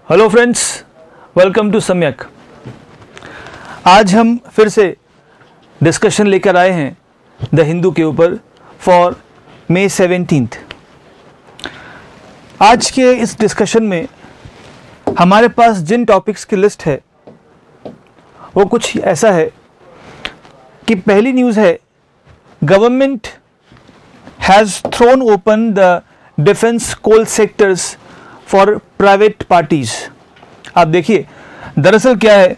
Hello friends, welcome to सम्यक। आज हम फिर से डिस्कशन लेकर आए हैं द हिंदू के ऊपर फॉर May 17। आज के इस डिस्कशन में हमारे पास जिन टॉपिक्स की लिस्ट है वो कुछ ऐसा है कि पहली न्यूज़ है, government has thrown open the defence coal sectors for private parties. आप देखिए, दरअसल क्या है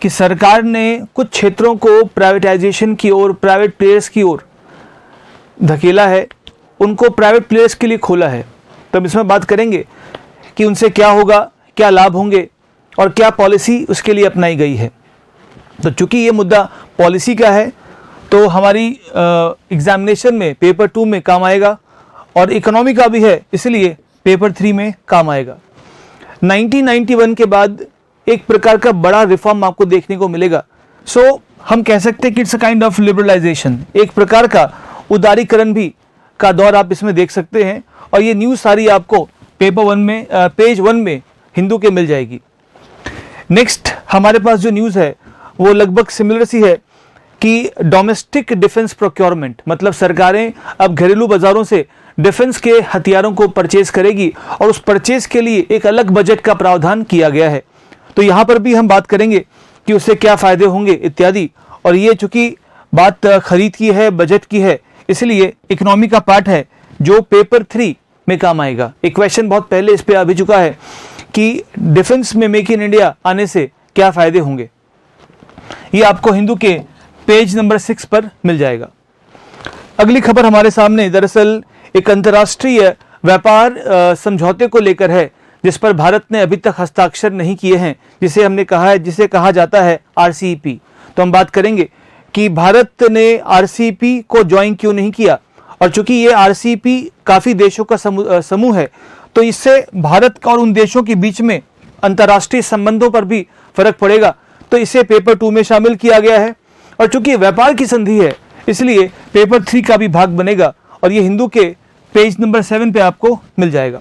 कि सरकार ने कुछ क्षेत्रों को प्राइवेटाइजेशन की ओर, प्राइवेट प्लेयर्स की ओर धकेला है, उनको प्राइवेट प्लेयर्स के लिए खोला है। तो हम इसमें बात करेंगे कि उनसे क्या होगा, क्या लाभ होंगे और क्या पॉलिसी उसके लिए अपनाई गई है। तो चूंकि ये मुद्दा पॉलिसी का है तो हमारी एग्जामिनेशन में पेपर 2 में काम आएगा और इकोनॉमी का भी है, इसलिए पेपर 3 में काम आएगा। 1991 के बाद एक प्रकार का बड़ा रिफॉर्म आपको देखने को मिलेगा। सो हम कह सकते हैं कि it's a kind of liberalisation, एक प्रकार का उदारीकरण भी का दौर आप इसमें देख सकते हैं। और ये न्यूज़ सारी आपको पेपर 1 में पेज 1 में हिंदू के मिल जाएगी। नेक्स्ट हमारे पास जो न्यूज़ है वो लगभग सिमिलर सी है कि डोमेस्टिक डिफेंस प्रोक्योरमेंट, मतलब सरकारें अब घरेलू बाजारों से डिफेंस के हथियारों को परचेज करेगी और उस परचेज के लिए एक अलग बजट का प्रावधान किया गया है। तो यहाँ पर भी हम बात करेंगे कि उससे क्या फ़ायदे होंगे इत्यादि। और ये चूँकि बात खरीद की है, बजट की है, इसलिए इकोनॉमी का पार्ट है जो पेपर 3 में काम आएगा। एक क्वेश्चन बहुत पहले इस पर आ भी चुका है कि डिफेंस में मेक इन इंडिया आने से क्या फ़ायदे होंगे। ये आपको हिंदू के पेज नंबर 6 पर मिल जाएगा। अगली खबर हमारे सामने दरअसल एक अंतर्राष्ट्रीय व्यापार समझौते को लेकर है, जिस पर भारत ने अभी तक हस्ताक्षर नहीं किए हैं, जिसे कहा जाता है RCEP। तो हम बात करेंगे कि भारत ने RCEP को ज्वाइन क्यों नहीं किया, और चूंकि ये RCEP काफ़ी देशों का समूह है तो इससे भारत और उन देशों के बीच में अंतर्राष्ट्रीय संबंधों पर भी फर्क पड़ेगा। तो इसे पेपर 2 में शामिल किया गया है और चूंकि व्यापार की संधि है इसलिए पेपर 3 का भी भाग बनेगा और ये हिंदू के पेज नंबर 7 पे आपको मिल जाएगा।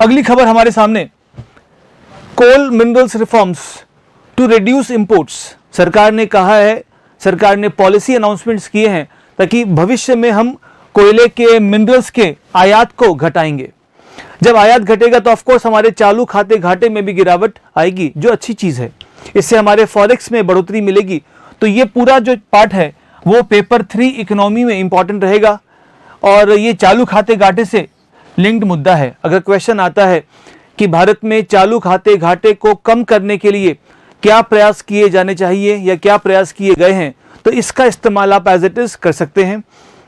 अगली खबर हमारे सामने, coal minerals reforms to reduce imports. सरकार ने कहा है, सरकार ने पॉलिसी अनाउंसमेंट्स किए हैं ताकि भविष्य में हम कोयले के, मिनरल्स के आयात को घटाएंगे। जब आयात घटेगा तो ऑफकोर्स हमारे चालू खाते घाटे में भी गिरावट आएगी, जो अच्छी चीज़ है। इससे हमारे फॉरेक्स में बढ़ोतरी मिलेगी। तो ये पूरा जो पार्ट है वो पेपर 3 इकोनॉमी में इंपॉर्टेंट रहेगा और ये चालू खाते घाटे से लिंक्ड मुद्दा है। अगर क्वेश्चन आता है कि भारत में चालू खाते घाटे को कम करने के लिए क्या प्रयास किए जाने चाहिए या क्या प्रयास किए गए हैं, तो इसका इस्तेमाल आप एज इट इज कर सकते हैं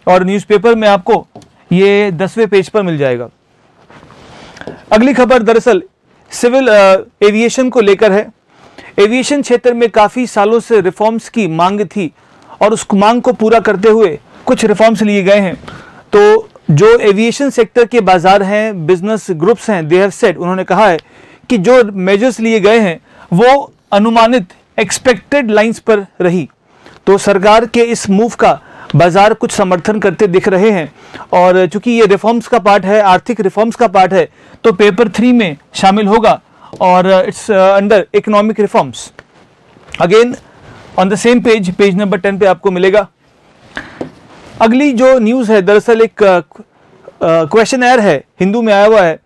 और न्यूज़पेपर में आपको ये 10वें पेज पर मिल जाएगा। अगली खबर दरअसल सिविल एविएशन को लेकर है। एविएशन क्षेत्र में काफ़ी सालों से रिफॉर्म्स की मांग थी और उस मांग को पूरा करते हुए कुछ रिफॉर्म्स लिए गए हैं। तो जो एविएशन सेक्टर के बाजार हैं, बिजनेस ग्रुप्स हैं, दे हैव सेड, उन्होंने कहा है कि जो मेजर्स लिए गए हैं वो अनुमानित एक्सपेक्टेड लाइंस पर रही। तो सरकार के इस मूव का बाजार कुछ समर्थन करते दिख रहे हैं और चूंकि ये रिफॉर्म्स का पार्ट है, आर्थिक रिफॉर्म्स का पार्ट है, तो पेपर 3 में शामिल होगा और it's under economic reforms. Again on the same page, page number 10 पे आपको मिलेगा। अगली जो न्यूज़ है दरअसल एक क्वेश्चनएयर है, हिंदू में आया हुआ है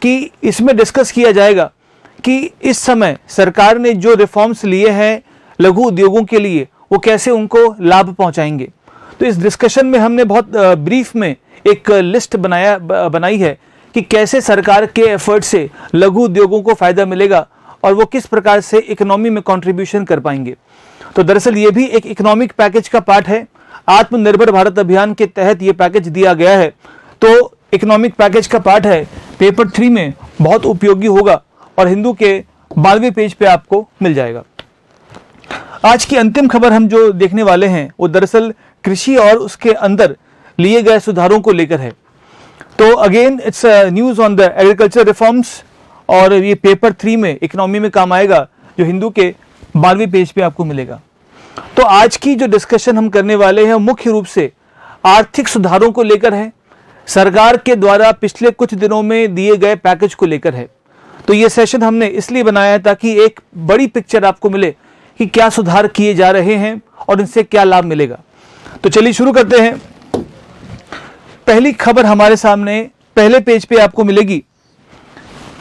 कि इसमें डिस्कस किया जाएगा कि इस समय सरकार ने जो रिफॉर्म्स लिए हैं लघु उद्योगों के लिए वो कैसे उनको लाभ पहुंचाएंगे। तो इस डिस्कशन में हमने बहुत ब्रीफ में एक लिस्ट बनाई है कि कैसे सरकार के एफर्ट से लघु उद्योगों को फ़ायदा मिलेगा और वो किस प्रकार से इकोनॉमी में कंट्रीब्यूशन कर पाएंगे। तो दरअसल ये भी एक इकोनॉमिक पैकेज का पार्ट है। आत्मनिर्भर भारत अभियान के तहत ये पैकेज दिया गया है, तो इकोनॉमिक पैकेज का पार्ट है, पेपर 3 में बहुत उपयोगी होगा और हिंदू के 12वें पेज पे आपको मिल जाएगा। आज की अंतिम खबर हम जो देखने वाले हैं वो दरअसल कृषि और उसके अंदर लिए गए सुधारों को लेकर है। तो again it's news on the agriculture reforms और ये पेपर 3 में इकोनॉमी में काम आएगा, जो हिंदू के 12वें पेज पे आपको मिलेगा। तो आज की जो डिस्कशन हम करने वाले हैं मुख्य रूप से आर्थिक सुधारों को लेकर है, सरकार के द्वारा पिछले कुछ दिनों में दिए गए पैकेज को लेकर है। तो ये सेशन हमने इसलिए बनाया है ताकि एक बड़ी पिक्चर आपको मिले कि क्या सुधार किए जा रहे हैं और इनसे क्या लाभ मिलेगा। तो चलिए शुरू करते हैं। पहली खबर हमारे सामने पहले पेज पे आपको मिलेगी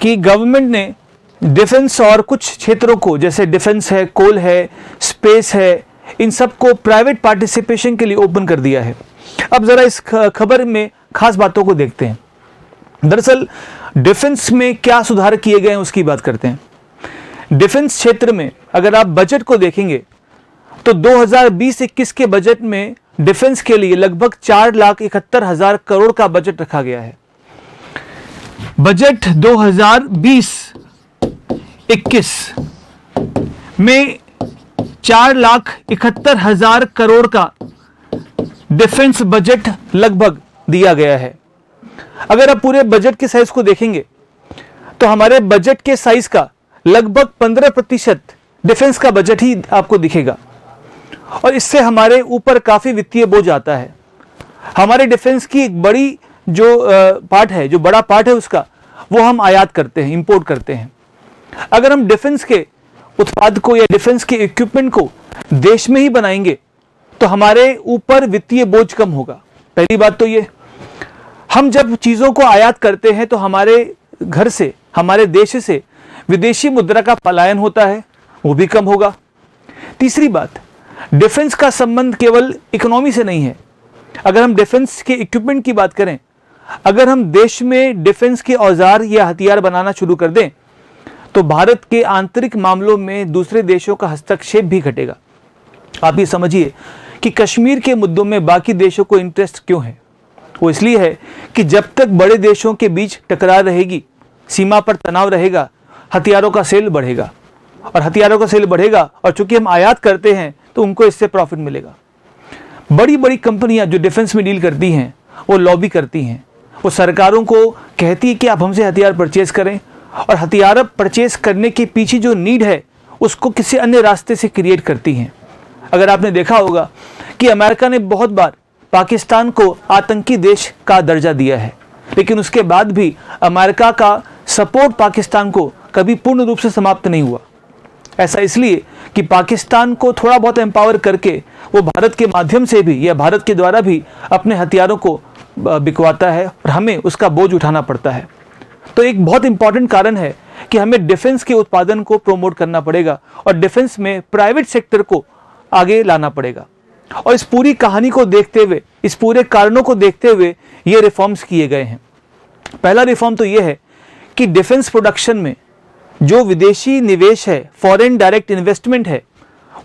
कि गवर्नमेंट ने डिफेंस और कुछ क्षेत्रों को, जैसे डिफेंस है, कोल है, स्पेस है, इन सब को प्राइवेट पार्टिसिपेशन के लिए ओपन कर दिया है। अब जरा इस खबर में खास बातों को देखते हैं। दरअसल डिफेंस में क्या सुधार किए गए हैं उसकी बात करते हैं। डिफेंस क्षेत्र में अगर आप बजट को देखेंगे तो 2020-21 के बजट में डिफेंस के लिए लगभग 4,71,000 करोड़ का बजट रखा गया है। बजट 2020-21 में 4,71,000 करोड़ का डिफेंस बजट लगभग दिया गया है। अगर आप पूरे बजट के साइज को देखेंगे तो हमारे बजट के साइज का लगभग 15% डिफेंस का बजट ही आपको दिखेगा और इससे हमारे ऊपर काफी वित्तीय बोझ आता है। हमारे डिफेंस की एक बड़ी जो बड़ा पार्ट है उसका, वो हम आयात करते हैं, इंपोर्ट करते हैं। अगर हम डिफेंस के उत्पाद को या डिफेंस के इक्विपमेंट को देश में ही बनाएंगे तो हमारे ऊपर वित्तीय बोझ कम होगा। पहली बात तो ये, हम जब चीजों को आयात करते हैं तो हमारे घर से, हमारे देश से विदेशी मुद्रा का पलायन होता है, वो भी कम होगा। तीसरी बात, डिफेंस का संबंध केवल इकोनॉमी से नहीं है। अगर हम डिफेंस के इक्विपमेंट की बात करें, अगर हम देश में डिफेंस के औजार या हथियार बनाना शुरू कर दें तो भारत के आंतरिक मामलों में दूसरे देशों का हस्तक्षेप भी घटेगा। आप ये समझिए कि कश्मीर के मुद्दों में बाकी देशों को इंटरेस्ट क्यों है। वो इसलिए है कि जब तक बड़े देशों के बीच टकरार रहेगी, सीमा पर तनाव रहेगा, हथियारों का सेल बढ़ेगा और हथियारों का सेल बढ़ेगा और चूंकि हम आयात करते हैं तो उनको इससे प्रॉफिट मिलेगा। बड़ी बड़ी कंपनियां जो डिफेंस में डील करती हैं वो लॉबी करती हैं, वो सरकारों को कहती है कि आप हमसे हथियार परचेज करें और हथियार परचेज करने के पीछे जो नीड है उसको किसी अन्य रास्ते से क्रिएट करती हैं। अगर आपने देखा होगा कि अमेरिका ने बहुत बार पाकिस्तान को आतंकी देश का दर्जा दिया है, लेकिन उसके बाद भी अमेरिका का सपोर्ट पाकिस्तान को कभी पूर्ण रूप से समाप्त नहीं हुआ। ऐसा इसलिए कि पाकिस्तान को थोड़ा बहुत एम्पावर करके वो भारत के माध्यम से भी या भारत के द्वारा भी अपने हथियारों को बिकवाता है और हमें उसका बोझ उठाना पड़ता है। तो एक बहुत इंपॉर्टेंट कारण है कि हमें डिफेंस के उत्पादन को प्रमोट करना पड़ेगा और डिफेंस में प्राइवेट सेक्टर को आगे लाना पड़ेगा। और इस पूरी कहानी को देखते हुए, इस पूरे कारणों को देखते हुए ये रिफॉर्म्स किए गए हैं। पहला रिफॉर्म तो ये है कि डिफेंस प्रोडक्शन में जो विदेशी निवेश है, फॉरेन डायरेक्ट इन्वेस्टमेंट है,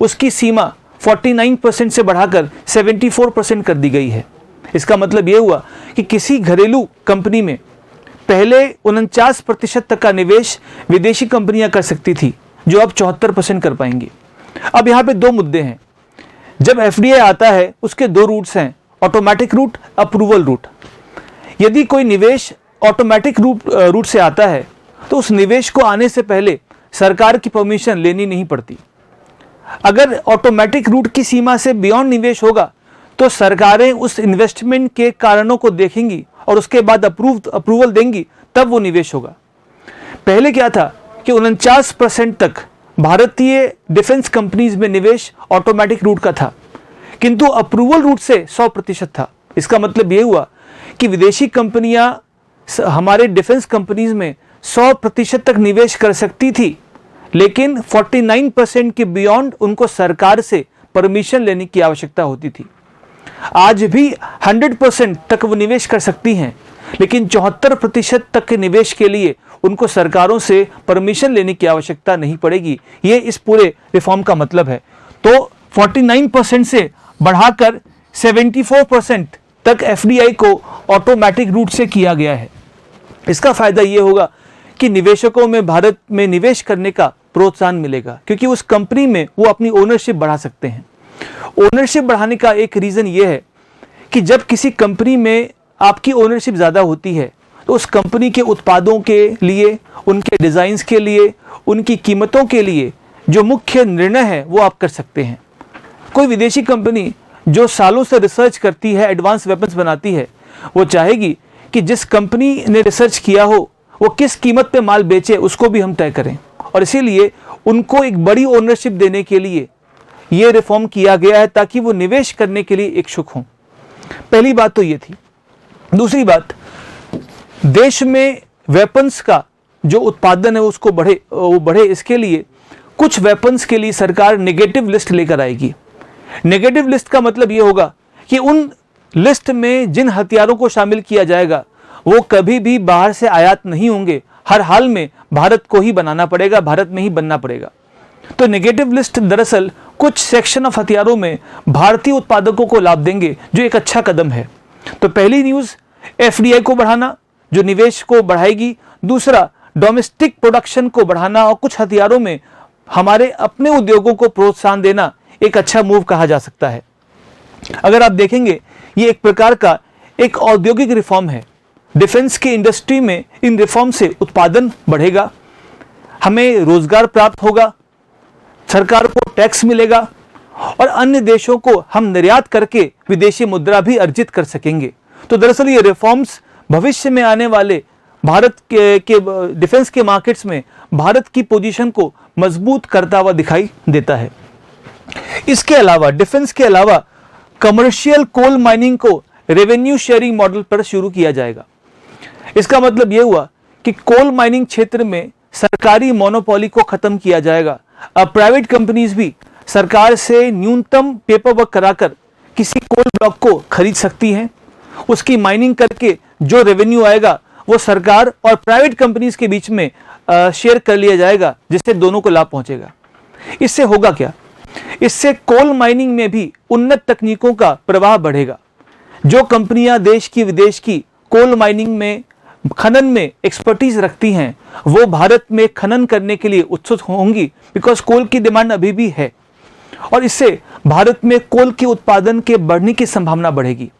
उसकी सीमा 49% से बढ़ाकर 74% कर दी गई है। इसका मतलब ये हुआ कि किसी घरेलू कंपनी में पहले 49% तक का निवेश विदेशी कंपनियां कर सकती थी, जो अब 74% कर पाएंगी। अब यहाँ पे दो मुद्दे हैं। जब एफडीआई आता है उसके दो रूट्स हैं, ऑटोमेटिक रूट, अप्रूवल रूट। यदि कोई निवेश ऑटोमेटिक रूट से आता है तो उस निवेश को आने से पहले सरकार की परमिशन लेनी नहीं पड़ती। अगर ऑटोमेटिक रूट की सीमा से बियॉन्ड निवेश होगा तो सरकारें उस इन्वेस्टमेंट के कारणों को देखेंगी और उसके बाद अप्रूवल देंगी, तब वो निवेश होगा। पहले क्या था कि 49% तक भारतीय डिफेंस कंपनीज में निवेश ऑटोमेटिक रूट का था, किंतु अप्रूवल रूट से 100% था। इसका मतलब यह हुआ कि विदेशी कंपनियां हमारे डिफेंस कंपनीज में 100% तक निवेश कर सकती थी, लेकिन 49% के बियॉन्ड उनको सरकार से परमिशन लेने की आवश्यकता होती थी। आज भी 100% तक वो निवेश कर सकती हैं, लेकिन 74% तक के निवेश के लिए उनको सरकारों से परमिशन लेने की आवश्यकता नहीं पड़ेगी। ये इस पूरे रिफॉर्म का मतलब है। तो 49% से बढ़ाकर 74% तक एफडीआई को ऑटोमेटिक रूट से किया गया है। इसका फायदा ये होगा कि निवेशकों में भारत में निवेश करने का प्रोत्साहन मिलेगा, क्योंकि उस कंपनी में वो अपनी ओनरशिप बढ़ा सकते हैं। ओनरशिप बढ़ाने का एक रीज़न ये है कि जब किसी कंपनी में आपकी ओनरशिप ज़्यादा होती है तो उस कंपनी के उत्पादों के लिए, उनके डिज़ाइंस के लिए, उनकी कीमतों के लिए जो मुख्य निर्णय है वो आप कर सकते हैं। कोई विदेशी कंपनी जो सालों से रिसर्च करती है, एडवांस वेपन्स बनाती है, वो चाहेगी कि जिस कंपनी ने रिसर्च किया हो वो किस कीमत पे माल बेचे उसको भी हम तय करें, और इसीलिए उनको एक बड़ी ओनरशिप देने के लिए ये रिफॉर्म किया गया है ताकि वो निवेश करने के लिए इच्छुक हों। पहली बात तो ये थी। दूसरी बात, देश में वेपन्स का जो उत्पादन है उसको बढ़े, इसके लिए कुछ वेपन्स के लिए सरकार नेगेटिव लिस्ट लेकर आएगी। नेगेटिव लिस्ट का मतलब ये होगा कि उन लिस्ट में जिन हथियारों को शामिल किया जाएगा वो कभी भी बाहर से आयात नहीं होंगे, हर हाल में भारत को ही बनाना पड़ेगा, भारत में ही बनना पड़ेगा। तो नेगेटिव लिस्ट दरअसल कुछ सेक्शन ऑफ हथियारों में भारतीय उत्पादकों को लाभ देंगे, जो एक अच्छा कदम है। तो पहली न्यूज़ एफडीआई को बढ़ाना, जो निवेश को बढ़ाएगी। दूसरा, डोमेस्टिक प्रोडक्शन को बढ़ाना और कुछ हथियारों में हमारे अपने उद्योगों को प्रोत्साहन देना एक अच्छा मूव कहा जा सकता है। अगर आप देखेंगे, ये एक प्रकार का एक औद्योगिक रिफॉर्म है। डिफेंस की इंडस्ट्री में इन रिफॉर्म से उत्पादन बढ़ेगा, हमें रोजगार प्राप्त होगा, सरकार को टैक्स मिलेगा और अन्य देशों को हम निर्यात करके विदेशी मुद्रा भी अर्जित कर सकेंगे। तो दरअसल ये रिफॉर्म्स भविष्य में आने वाले भारत के डिफेंस के मार्केट्स में भारत की पोजीशन को मजबूत करता हुआ दिखाई देता है। इसके अलावा, डिफेंस के अलावा, कमर्शियल कोल माइनिंग को रेवेन्यू शेयरिंग मॉडल पर शुरू किया जाएगा। इसका मतलब यह हुआ कि कोल माइनिंग क्षेत्र में सरकारी मोनोपोली को खत्म किया जाएगा। अब प्राइवेट कंपनीज भी सरकार से न्यूनतम पेपर वर्क कराकर किसी कोल ब्लॉक को खरीद सकती हैं। उसकी माइनिंग करके जो रेवेन्यू आएगा वो सरकार और प्राइवेट कंपनीज के बीच में शेयर कर लिया जाएगा, जिससे दोनों को लाभ पहुंचेगा। इससे होगा क्या? इससे कोल माइनिंग में भी उन्नत तकनीकों का प्रवाह बढ़ेगा। जो कंपनियां देश की विदेश की कोल माइनिंग में, खनन में एक्सपर्टीज रखती हैं, वो भारत में खनन करने के लिए उत्सुक होंगी, बिकॉज कोल की डिमांड अभी भी है और इससे भारत में कोल के उत्पादन के बढ़ने की संभावना बढ़ेगी।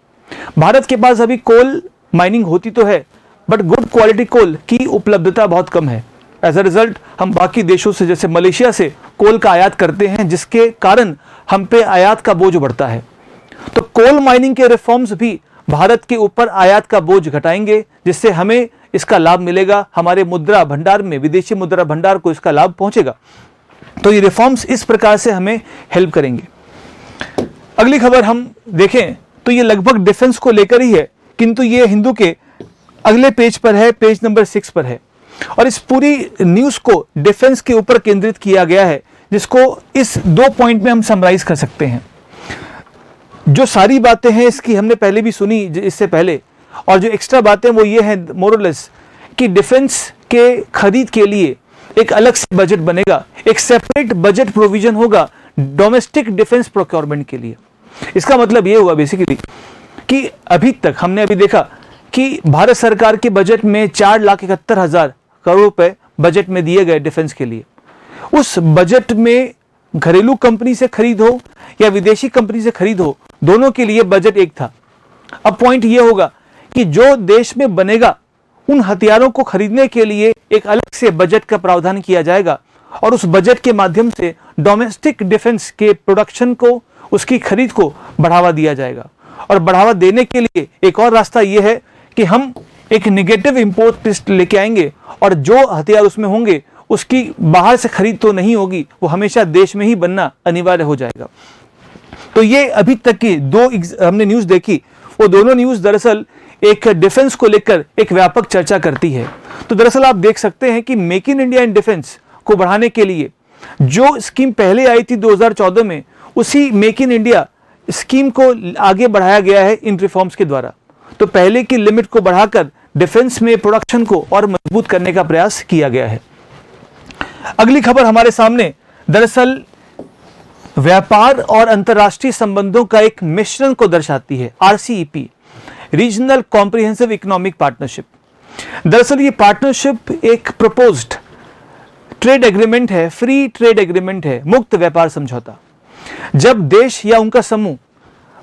भारत के पास अभी कोल माइनिंग होती तो है, बट गुड क्वालिटी कोल की उपलब्धता बहुत कम है। एज अ रिजल्ट हम बाकी देशों से, जैसे मलेशिया से कोल का आयात करते हैं, जिसके कारण हम पे आयात का बोझ बढ़ता है। तो कोल माइनिंग के रिफॉर्म्स भी भारत के ऊपर आयात का बोझ घटाएंगे, जिससे हमें इसका लाभ मिलेगा, हमारे मुद्रा भंडार में, विदेशी मुद्रा भंडार को इसका लाभ पहुंचेगा। तो ये रिफॉर्म्स इस प्रकार से हमें हेल्प करेंगे। अगली खबर हम देखें तो ये लगभग डिफेंस को लेकर ही है, किंतु ये हिंदू के अगले पेज पर है, पेज नंबर 6 पर है, और इस पूरी न्यूज को डिफेंस के ऊपर केंद्रित किया गया है, जिसको इस 2 पॉइंट में हम समराइज कर सकते हैं। जो सारी बातें हैं इसकी हमने पहले भी सुनी इससे पहले, और जो एक्स्ट्रा बातें वो ये हैं मोरलेस कि डिफेंस के खरीद के लिए एक अलग से बजट बनेगा, एक सेपरेट बजट प्रोविजन होगा डोमेस्टिक डिफेंस प्रोक्योरमेंट के लिए। इसका मतलब ये हुआ बेसिकली कि अभी तक हमने अभी देखा कि भारत सरकार के बजट में 4,71,000 करोड़ रुपए बजट में दिए गए डिफेंस के लिए। उस बजट में घरेलू कंपनी से खरीद हो या विदेशी कंपनी से खरीद हो, दोनों के लिए बजट एक था। अब पॉइंट ये होगा कि जो देश में बनेगा उन हथियारों को खरीदने के लिए एक अलग से बजट का प्रावधान किया जाएगा, और उस बजट के माध्यम से डोमेस्टिक डिफेंस के प्रोडक्शन को, उसकी खरीद को बढ़ावा दिया जाएगा। और बढ़ावा देने के लिए एक और रास्ता यह है कि हम एक नेगेटिव इंपोर्ट लिस्ट लेके आएंगे, और जो हथियार उसमें होंगे उसकी बाहर से खरीद तो नहीं होगी, वो हमेशा देश में ही बनना अनिवार्य हो जाएगा। तो ये अभी तक की 2 हमने न्यूज़ देखी, वो दोनों न्यूज़ दरअसल एक डिफेंस को लेकर एक व्यापक चर्चा करती है। तो दरअसल आप देख सकते हैं कि make in India in defence को बढ़ाने के लिए जो स्कीम पहले आई थी 2014 में, उसी मेक इन इंडिया स्कीम को आगे बढ़ाया गया है इन रिफॉर्म्स के द्वारा। तो पहले की लिमिट को बढ़ाकर डिफेंस में प्रोडक्शन को और मजबूत करने का प्रयास किया गया है। अगली खबर हमारे सामने दरअसल व्यापार और अंतर्राष्ट्रीय संबंधों का एक मिश्रण को दर्शाती है। RCEP, regional comprehensive economic partnership. दरअसल ये पार्टनरशिप एक प्रपोज्ड ट्रेड एग्रीमेंट है, फ्री ट्रेड एग्रीमेंट है, मुक्त व्यापार समझौता। जब देश या उनका समूह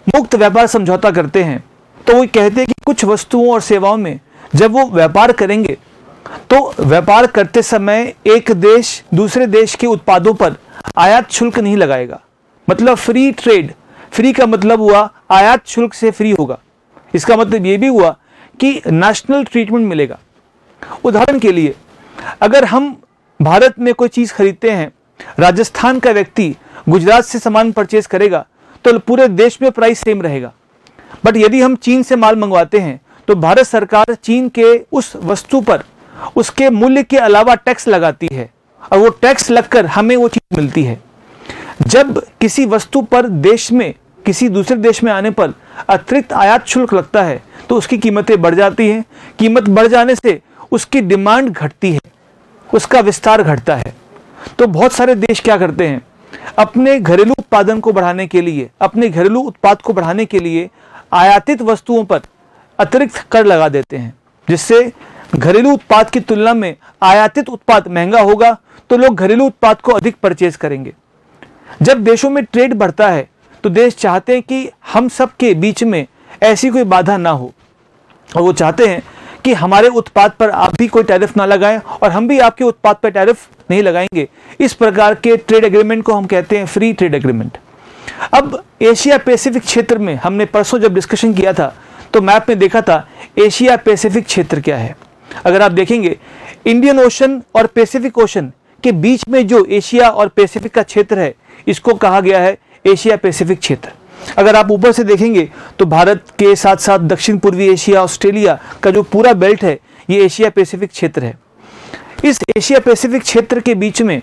मुक्त व्यापार समझौता करते हैं तो वो कहते हैं कि कुछ वस्तुओं और सेवाओं में जब वो व्यापार करेंगे तो व्यापार करते समय एक देश दूसरे देश के उत्पादों पर आयात शुल्क नहीं लगाएगा। मतलब फ्री ट्रेड, फ्री का मतलब हुआ आयात शुल्क से फ्री होगा। इसका मतलब ये भी हुआ कि नेशनल ट्रीटमेंट मिलेगा। उदाहरण के लिए, अगर हम भारत में कोई चीज़ खरीदते हैं, राजस्थान का व्यक्ति गुजरात से सामान परचेज करेगा तो पूरे देश में प्राइस सेम रहेगा। बट यदि हम चीन से माल मंगवाते हैं तो भारत सरकार चीन के उस वस्तु पर उसके मूल्य के अलावा टैक्स लगाती है और वो टैक्स लगकर हमें वो चीज़ मिलती है। जब किसी वस्तु पर देश में किसी दूसरे देश में आने पर अतिरिक्त आयात शुल्क लगता है तो उसकी कीमतें बढ़ जाती हैं। कीमत बढ़ जाने से उसकी डिमांड घटती है, उसका विस्तार घटता है। तो बहुत सारे देश क्या करते हैं, अपने घरेलू उत्पादन को बढ़ाने के लिए, अपने घरेलू उत्पाद को बढ़ाने के लिए आयातित वस्तुओं पर अतिरिक्त कर लगा देते हैं, जिससे घरेलू उत्पाद की तुलना में आयातित उत्पाद महंगा होगा तो लोग घरेलू उत्पाद को अधिक परचेज करेंगे। जब देशों में ट्रेड बढ़ता है तो देश चाहते हैं कि हम सब के बीच में ऐसी कोई बाधा ना हो और वो चाहते हैं कि हमारे उत्पाद पर आप भी कोई टैरिफ ना लगाएं और हम भी आपके उत्पाद पर टैरिफ नहीं लगाएंगे। इस प्रकार के ट्रेड एग्रीमेंट को हम कहते हैं फ्री ट्रेड एग्रीमेंट। अब एशिया पैसिफिक क्षेत्र में हमने परसों जब डिस्कशन किया था तो मैप में देखा था एशिया पैसिफिक क्षेत्र क्या है। अगर आप देखेंगे इंडियन ओशन और पैसिफिक ओशन के बीच में जो एशिया और पैसिफिक का क्षेत्र है इसको कहा गया है एशिया पैसिफिक क्षेत्र। अगर आप ऊपर से देखेंगे तो भारत के साथ साथ दक्षिण पूर्वी एशिया, ऑस्ट्रेलिया का जो पूरा बेल्ट है ये एशिया पैसिफिक क्षेत्र है। इस एशिया पैसिफिक क्षेत्र के बीच में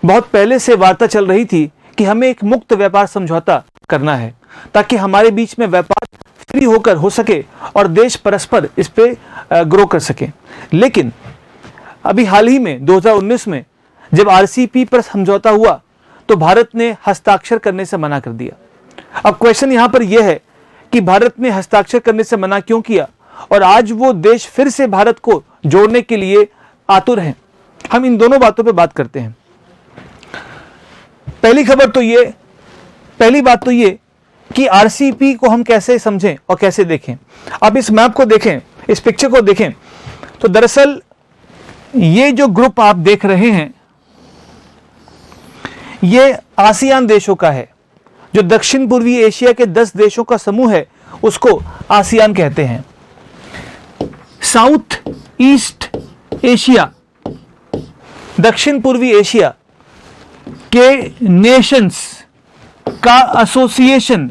बहुत पहले से वार्ता चल रही थी कि हमें एक मुक्त व्यापार समझौता करना है ताकि हमारे बीच में व्यापार फ्री होकर हो सके और देश परस्पर इस पे ग्रो कर सके। लेकिन अभी हाल ही में 2019 में जब आरसीईपी पर समझौता हुआ तो भारत ने हस्ताक्षर करने से मना कर दिया। अब क्वेश्चन यहां पर यह है कि भारत ने हस्ताक्षर करने से मना क्यों किया और आज वो देश फिर से भारत को जोड़ने के लिए आतुर हैं। हम इन दोनों बातों पे बात करते हैं। पहली बात तो ये कि आरसीईपी को हम कैसे समझें और कैसे देखें। अब इस मैप को देखें, इस पिक्चर को देखें तो दरअसल ये जो ग्रुप आप देख रहे हैं ये आसियान देशों का है। जो दक्षिण पूर्वी एशिया के 10 देशों का समूह है उसको आसियान कहते हैं। साउथ ईस्ट एशिया, दक्षिण पूर्वी एशिया के नेशंस का एसोसिएशन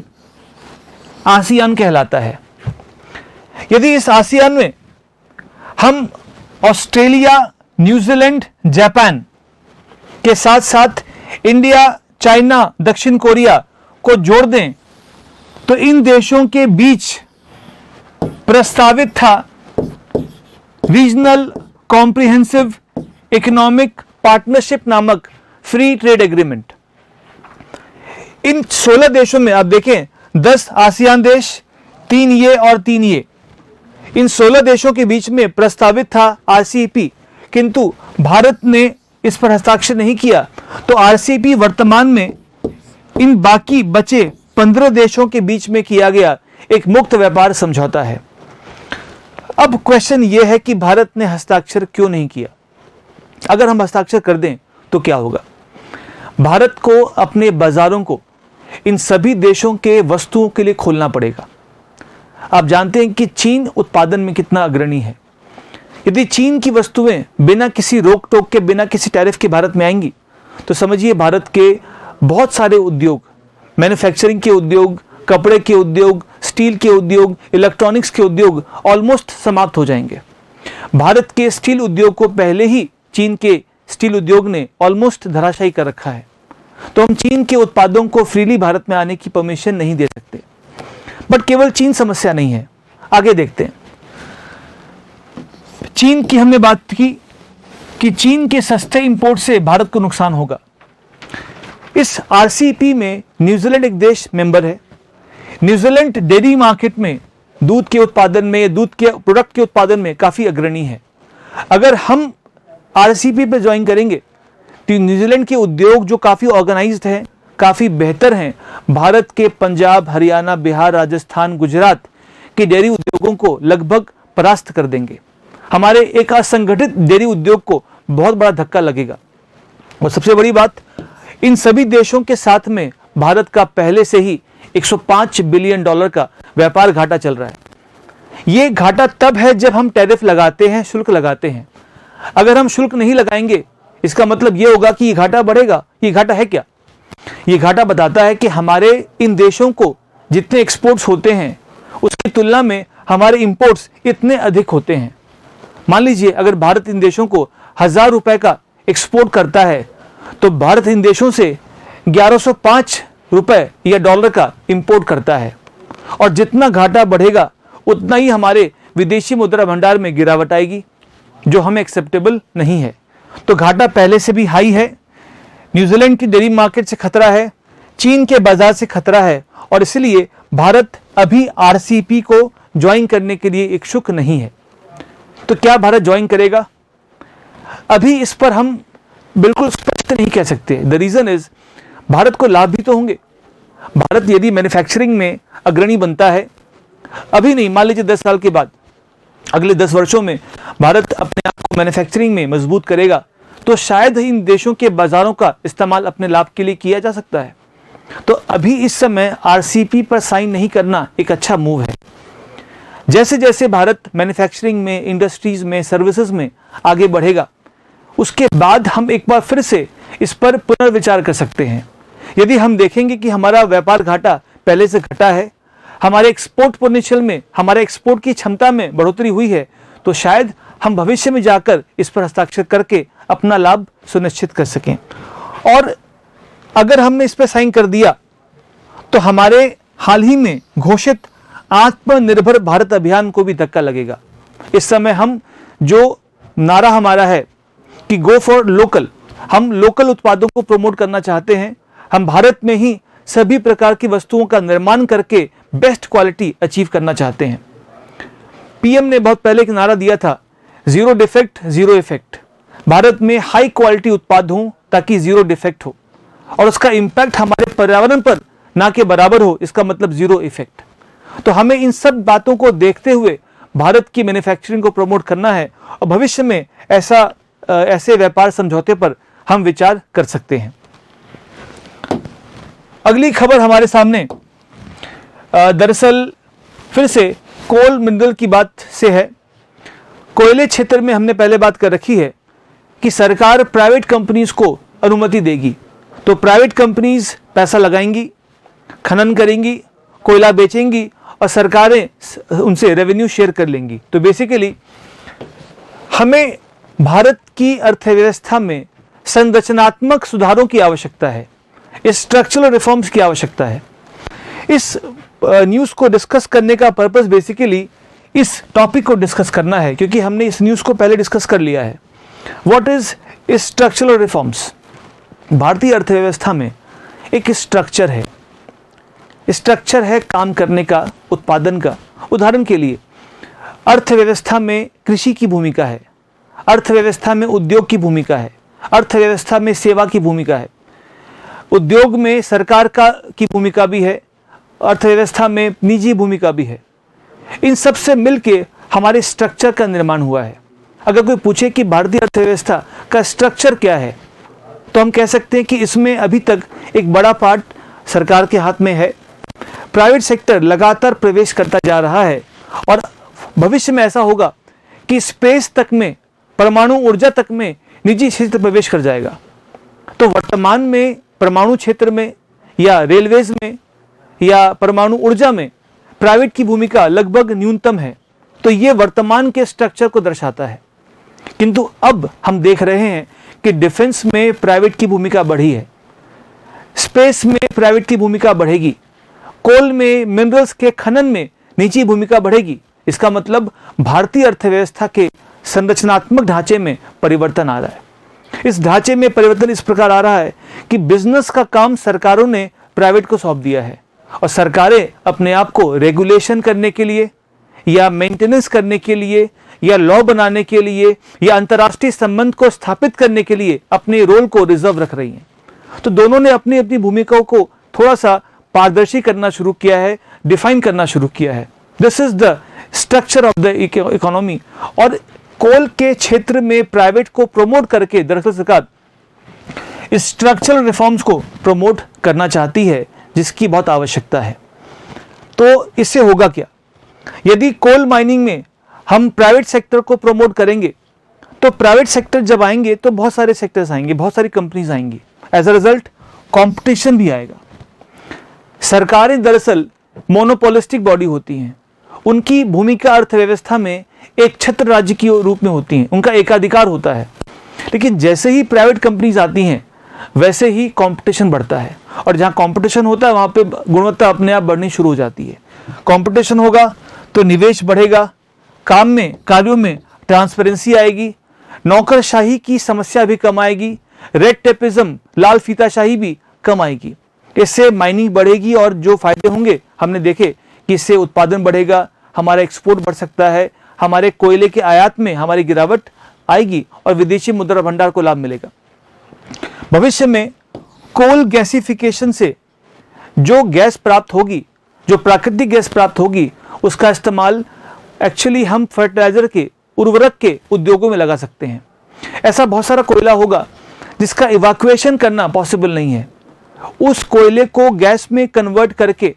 आसियान कहलाता है। यदि इस आसियान में हम ऑस्ट्रेलिया, न्यूजीलैंड, जापान के साथ साथ इंडिया, चाइना, दक्षिण कोरिया को जोड़ दें तो इन देशों के बीच प्रस्तावित था रीजनल कॉम्प्रिहेंसिव इकोनॉमिक पार्टनरशिप नामक फ्री ट्रेड एग्रीमेंट। इन 16 देशों में आप देखें 10 आसियान देश, 3 ये और 3 ये, इन 16 देशों के बीच में प्रस्तावित था आरसीईपी, किंतु भारत ने इस पर हस्ताक्षर नहीं किया। तो आरसीईपी वर्तमान में इन बाकी बचे 15 देशों के बीच में किया गया एक मुक्त व्यापार समझौता है। अब क्वेश्चन यह है कि भारत ने हस्ताक्षर क्यों नहीं किया। अगर हम हस्ताक्षर कर दें तो क्या होगा। भारत को अपने बाजारों को इन सभी देशों के वस्तुओं के लिए खोलना पड़ेगा। आप जानते हैं कि चीन उत्पादन में कितना अग्रणी है। यदि चीन की वस्तुएं बिना किसी रोक टोक के, बिना किसी टैरिफ के भारत में आएंगी तो समझिए भारत के बहुत सारे उद्योग, मैन्युफैक्चरिंग के उद्योग, कपड़े के उद्योग, स्टील के उद्योग, इलेक्ट्रॉनिक्स के उद्योग ऑलमोस्ट समाप्त हो जाएंगे। भारत के स्टील उद्योग को पहले ही चीन के स्टील उद्योग ने ऑलमोस्ट धराशायी कर रखा है। तो हम चीन के उत्पादों को फ्रीली भारत में आने की परमिशन नहीं दे सकते। बट केवल चीन समस्या नहीं है, आगे देखते हैं। चीन की हमने बात की कि चीन के सस्ते इंपोर्ट से भारत को नुकसान होगा। इस आरसीईपी में न्यूजीलैंड एक देश मेंबर है। न्यूजीलैंड डेयरी मार्केट में दूध के उत्पादन में, दूध के प्रोडक्ट के उत्पादन में काफ़ी अग्रणी है। अगर हम आरसीईपी पे ज्वाइन करेंगे तो न्यूजीलैंड के उद्योग जो काफ़ी ऑर्गेनाइज्ड हैं, काफ़ी बेहतर हैं, भारत के पंजाब, हरियाणा, बिहार, राजस्थान, गुजरात के डेयरी उद्योगों को लगभग परास्त कर देंगे। हमारे एक असंगठित डेयरी उद्योग को बहुत बड़ा धक्का लगेगा। और सबसे बड़ी बात, इन सभी देशों के साथ में भारत का पहले से ही $105 बिलियन का व्यापार घाटा चल रहा है। ये घाटा तब है जब हम टैरिफ लगाते हैं, शुल्क लगाते हैं। अगर हम शुल्क नहीं लगाएंगे, इसका मतलब ये होगा कि ये घाटा बढ़ेगा। ये घाटा है क्या? ये घाटा बताता है कि हमारे इन देशों को जितने एक्सपोर्ट्स होते हैं उसकी तुलना में हमारे इंपोर्ट्स इतने अधिक होते हैं। मान लीजिए अगर भारत इन देशों को 1000 रुपए का एक्सपोर्ट करता है तो भारत इन देशों से 1105 रुपए या डॉलर का इंपोर्ट करता है, और जितना घाटा बढ़ेगा उतना ही हमारे विदेशी मुद्रा भंडार में गिरावट आएगी, जो हमें एक्सेप्टेबल नहीं है। तो घाटा पहले से भी हाई है। न्यूजीलैंड की डेयरी मार्केट से खतरा है, चीन के बाजार से खतरा है, और इसलिए भारत अभी आरसीईपी को ज्वाइन करने के लिए इच्छुक नहीं है। तो क्या भारत ज्वाइन करेगा? अभी इस पर हम बिल्कुल स्पष्ट नहीं कह सकते। द रीजन इज, भारत को लाभ भी तो होंगे। भारत यदि मैन्युफैक्चरिंग में अग्रणी बनता है, अभी नहीं, मान लीजिए 10 साल के बाद, अगले 10 वर्षों में भारत अपने आप को मैन्युफैक्चरिंग में मजबूत करेगा, तो शायद इन देशों के बाजारों का इस्तेमाल अपने लाभ के लिए किया जा सकता है। तो अभी इस समय आरसीईपी पर साइन नहीं करना एक अच्छा मूव है। जैसे जैसे भारत मैन्युफैक्चरिंग में, इंडस्ट्रीज में, सर्विसेज में आगे बढ़ेगा, उसके बाद हम एक बार फिर से इस पर पुनर्विचार कर सकते हैं। यदि हम देखेंगे कि हमारा व्यापार घाटा पहले से घटा है, हमारे एक्सपोर्ट पोटेंशियल में, हमारे एक्सपोर्ट की क्षमता में बढ़ोतरी हुई है, तो शायद हम भविष्य में जाकर इस पर हस्ताक्षर करके अपना लाभ सुनिश्चित कर सकें। और अगर हमने इस पर साइन कर दिया तो हमारे हाल ही में घोषित आत्मनिर्भर भारत अभियान को भी धक्का लगेगा। इस समय हम जो नारा हमारा है कि गो फॉर लोकल, हम लोकल उत्पादों को प्रमोट करना चाहते हैं। हम भारत में ही सभी प्रकार की वस्तुओं का निर्माण करके बेस्ट क्वालिटी अचीव करना चाहते हैं। पीएम ने बहुत पहले एक नारा दिया था, zero defect zero effect. Bharat में हाई क्वालिटी उत्पाद हो ताकि जीरो डिफेक्ट हो, और उसका इंपैक्ट हमारे पर्यावरण पर ना के बराबर हो, इसका मतलब जीरो इफेक्ट। तो हमें इन सब बातों को देखते हुए भारत की मैन्युफैक्चरिंग को प्रमोट करना है, और भविष्य में ऐसे व्यापार समझौते पर हम विचार कर सकते हैं। अगली खबर हमारे सामने दरअसल फिर से कोल मिनरल की बात से है। कोयले क्षेत्र में हमने पहले बात कर रखी है कि सरकार प्राइवेट कंपनीज को अनुमति देगी, तो प्राइवेट कंपनीज पैसा लगाएंगी, खनन करेंगी, कोयला बेचेंगी, और सरकारें उनसे रेवेन्यू शेयर कर लेंगी। तो बेसिकली हमें भारत की अर्थव्यवस्था में संरचनात्मक सुधारों की आवश्यकता है, स्ट्रक्चरल रिफॉर्म्स की आवश्यकता है। इस न्यूज़ को डिस्कस करने का पर्पस बेसिकली इस टॉपिक को डिस्कस करना है, क्योंकि हमने इस न्यूज़ को पहले डिस्कस कर लिया है। What is structural reforms? भारतीय अर्थव्यवस्था में एक स्ट्रक्चर है, स्ट्रक्चर है काम करने का, उत्पादन का। उदाहरण के लिए अर्थव्यवस्था में कृषि की भूमिका है, अर्थव्यवस्था में उद्योग की भूमिका है, अर्थव्यवस्था में सेवा की भूमिका है, उद्योग में सरकार की भूमिका भी है, अर्थव्यवस्था में निजी भूमिका भी है। इन सब से मिलके हमारे स्ट्रक्चर का निर्माण हुआ है। अगर कोई पूछे कि भारतीय अर्थव्यवस्था का स्ट्रक्चर क्या है, तो हम कह सकते हैं कि इसमें अभी तक एक बड़ा पार्ट सरकार के हाथ में है। प्राइवेट सेक्टर लगातार प्रवेश करता जा रहा है, और भविष्य में ऐसा होगा कि स्पेस तक में, परमाणु ऊर्जा तक में निजी क्षेत्र प्रवेश कर जाएगा। तो वर्तमान में परमाणु क्षेत्र में या रेलवेज में या परमाणु ऊर्जा में प्राइवेट की भूमिका लगभग न्यूनतम है। तो ये वर्तमान के स्ट्रक्चर को दर्शाता है। किंतु अब हम देख रहे हैं कि डिफेंस में प्राइवेट की भूमिका बढ़ी है, स्पेस में प्राइवेट की भूमिका बढ़ेगी, कोल में, मिनरल्स के खनन में निजी भूमिका बढ़ेगी। इसका मतलब भारतीय अर्थव्यवस्था के संरचनात्मक ढांचे में परिवर्तन आ रहा है। इस ढांचे में परिवर्तन इस प्रकार आ रहा है कि बिजनेस का काम सरकारों ने प्राइवेट को सौंप दिया है, और सरकारें अपने आप को रेगुलेशन करने के लिए या मेंटेनेंस करने के लिए या लॉ बनाने के लिए या अंतर्राष्ट्रीय संबंध को स्थापित करने के लिए अपने रोल को रिजर्व रख रही हैं। तो दोनों ने अपनी अपनी भूमिकाओं को थोड़ा सा पारदर्शी करना शुरू किया है, डिफाइन करना शुरू किया है। This is the structure of the economy. और कोल के क्षेत्र में प्राइवेट को प्रमोट करके दरअसल सरकार स्ट्रक्चरल रिफॉर्म्स को प्रमोट करना चाहती है, जिसकी बहुत आवश्यकता है। तो इससे होगा क्या? यदि कोल माइनिंग में हम प्राइवेट सेक्टर को प्रमोट करेंगे तो प्राइवेट सेक्टर जब आएंगे तो बहुत सारे सेक्टर्स आएंगे, बहुत सारी कंपनीज आएंगी, एज अ रिजल्ट कंपटीशन भी आएगा। सरकारें दरअसल मोनोपोलिस्टिक बॉडी होती हैं, उनकी भूमिका अर्थव्यवस्था में एक छत्र राज्य की रूप में होती हैं, उनका एकाधिकार होता है। लेकिन जैसे ही प्राइवेट कंपनीज आती हैं वैसे ही कंपटीशन बढ़ता है, और जहां कंपटीशन होता है वहां पे गुणवत्ता अपने आप बढ़नी शुरू हो जाती है। कंपटीशन होगा तो निवेश बढ़ेगा, कार्यों में ट्रांसपेरेंसी आएगी, नौकरशाही की समस्या भी कम आएगी, रेड टेपिज्म, लाल फीताशाही भी कम आएगी। इससे माइनिंग बढ़ेगी और जो फायदे होंगे हमने देखे कि इससे उत्पादन बढ़ेगा, हमारा एक्सपोर्ट बढ़ सकता है, हमारे कोयले के आयात में हमारी गिरावट आएगी और विदेशी मुद्रा भंडार को लाभ मिलेगा। भविष्य में कोल गैसिफिकेशन से जो गैस प्राप्त होगी, जो प्राकृतिक गैस प्राप्त होगी, उसका इस्तेमाल एक्चुअली हम फर्टिलाइजर के, उर्वरक के उद्योगों में लगा सकते हैं। ऐसा बहुत सारा कोयला होगा जिसका इवैक्यूएशन करना पॉसिबल नहीं है, उस कोयले को गैस में कन्वर्ट करके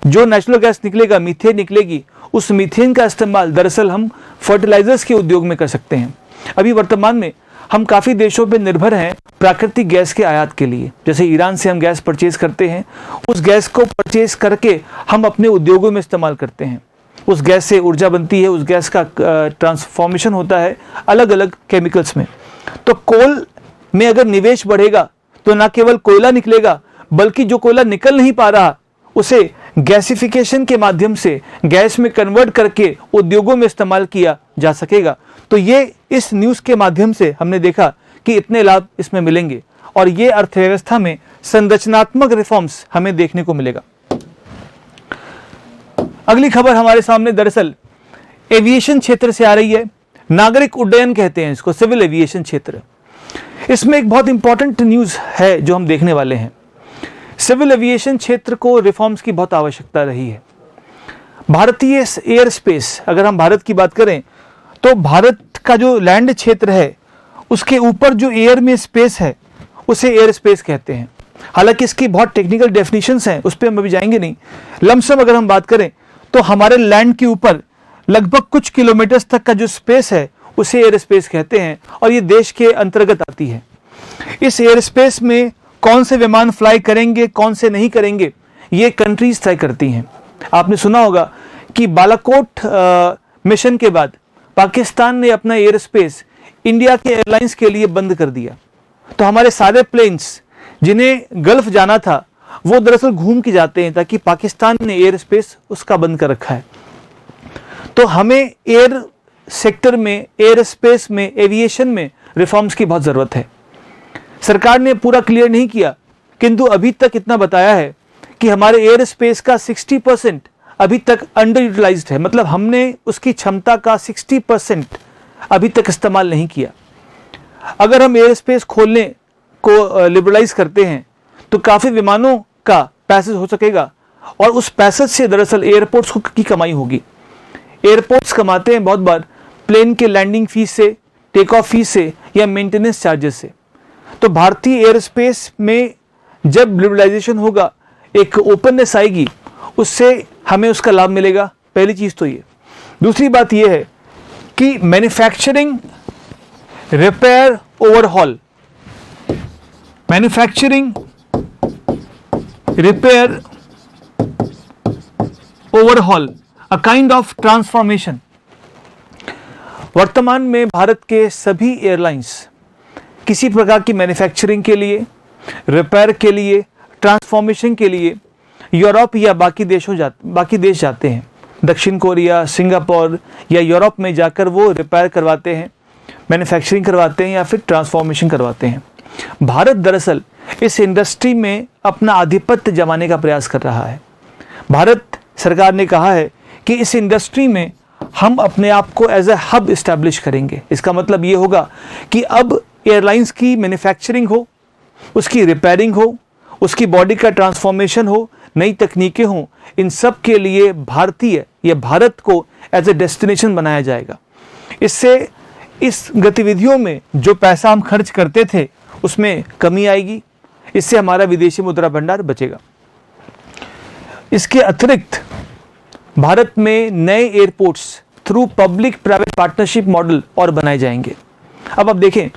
जो नेचुरल गैस निकलेगा, मीथेन निकलेगी, उस मीथेन का इस्तेमाल दरअसल हम फर्टिलाइजर्स के उद्योग में कर सकते हैं। अभी वर्तमान में हम काफ़ी देशों पर निर्भर हैं प्राकृतिक गैस के आयात के लिए। जैसे ईरान से हम गैस परचेज करते हैं, उस गैस को परचेज करके हम अपने उद्योगों में इस्तेमाल करते हैं। उस गैस से ऊर्जा बनती है, उस गैस का ट्रांसफॉर्मेशन होता है अलग अलग केमिकल्स में। तो कोल में अगर निवेश बढ़ेगा तो न केवल कोयला निकलेगा, बल्कि जो कोयला निकल नहीं पा रहा उसे गैसिफिकेशन के माध्यम से गैस में कन्वर्ट करके उद्योगों में इस्तेमाल किया जा सकेगा। तो ये इस न्यूज़ के माध्यम से हमने देखा कि इतने लाभ इसमें मिलेंगे और ये अर्थव्यवस्था में संरचनात्मक रिफॉर्म्स हमें देखने को मिलेगा। अगली खबर हमारे सामने दरअसल एविएशन क्षेत्र से आ रही है। नागरिक उड्डयन कहते हैं इसको, सिविल एविएशन क्षेत्र। इसमें एक बहुत इंपॉर्टेंट न्यूज़ है जो हम देखने वाले हैं। सिविल एविएशन क्षेत्र को रिफॉर्म्स की बहुत आवश्यकता रही है। भारतीय एयर स्पेस, अगर हम भारत की बात करें तो भारत का जो लैंड क्षेत्र है उसके ऊपर जो एयर में स्पेस है उसे एयर स्पेस कहते हैं। हालांकि इसकी बहुत टेक्निकल डेफिनेशंस हैं, उस पर हम अभी जाएंगे नहीं। लमसम अगर हम बात करें तो हमारे लैंड के ऊपर लगभग कुछ किलोमीटर्स तक का जो स्पेस है उसे एयर स्पेस कहते हैं और ये देश के अंतर्गत आती है। इस एयर स्पेस में कौन से विमान फ्लाई करेंगे, कौन से नहीं करेंगे, ये कंट्रीज तय करती हैं। आपने सुना होगा कि बालाकोट मिशन के बाद पाकिस्तान ने अपना एयर स्पेस इंडिया के एयरलाइंस के लिए बंद कर दिया। तो हमारे सारे प्लेन्स जिन्हें गल्फ जाना था वो दरअसल घूम के जाते हैं, ताकि पाकिस्तान ने एयर स्पेस उसका बंद कर रखा है। तो हमें एयर सेक्टर में, एयर स्पेस में, एविएशन में रिफॉर्म्स की बहुत ज़रूरत है। सरकार ने पूरा क्लियर नहीं किया, किंतु अभी तक इतना बताया है कि हमारे एयर स्पेस का 60% अभी तक अंडर यूटिलाइज्ड है। मतलब हमने उसकी क्षमता का 60% अभी तक इस्तेमाल नहीं किया। अगर हम एयर स्पेस खोलने को लिबरलाइज करते हैं तो काफ़ी विमानों का पैसेज हो सकेगा और उस पैसेज से दरअसल एयरपोर्ट्स की कमाई होगी। एयरपोर्ट्स कमाते हैं बहुत बार प्लेन के लैंडिंग फीस से, टेक ऑफ फीस से या मेंटेनेंस चार्जेस से। तो भारतीय एयर स्पेस में जब लिबरलाइजेशन होगा, एक ओपननेस आएगी, उससे हमें उसका लाभ मिलेगा। पहली चीज़ तो ये। दूसरी बात ये है कि manufacturing, repair, overhaul, manufacturing, repair, overhaul, a kind of transformation. वर्तमान में भारत के सभी एयरलाइंस किसी प्रकार की मैन्युफैक्चरिंग के लिए, रिपेयर के लिए, ट्रांसफॉर्मेशन के लिए यूरोप या बाकी देश जाते हैं। दक्षिण कोरिया, सिंगापुर या यूरोप में जाकर वो रिपेयर करवाते हैं, मैन्युफैक्चरिंग करवाते हैं या फिर ट्रांसफॉर्मेशन करवाते हैं। भारत दरअसल इस इंडस्ट्री में अपना आधिपत्य जमाने का प्रयास कर रहा है। भारत सरकार ने कहा है कि इस इंडस्ट्री में हम अपने आप को एज ए हब इस्टेब्लिश करेंगे। इसका मतलब ये होगा कि अब एयरलाइंस की मैन्युफैक्चरिंग हो, उसकी रिपेयरिंग हो, उसकी बॉडी का ट्रांसफॉर्मेशन हो, नई तकनीकें हों, इन सब के लिए भारत को एज ए डेस्टिनेशन बनाया जाएगा। इससे इस गतिविधियों में जो पैसा हम खर्च करते थे उसमें कमी आएगी। इससे हमारा विदेशी मुद्रा भंडार बचेगा। इसके अतिरिक्त भारत में नए airports through public private partnership model और बनाए जाएंगे। अब देखें,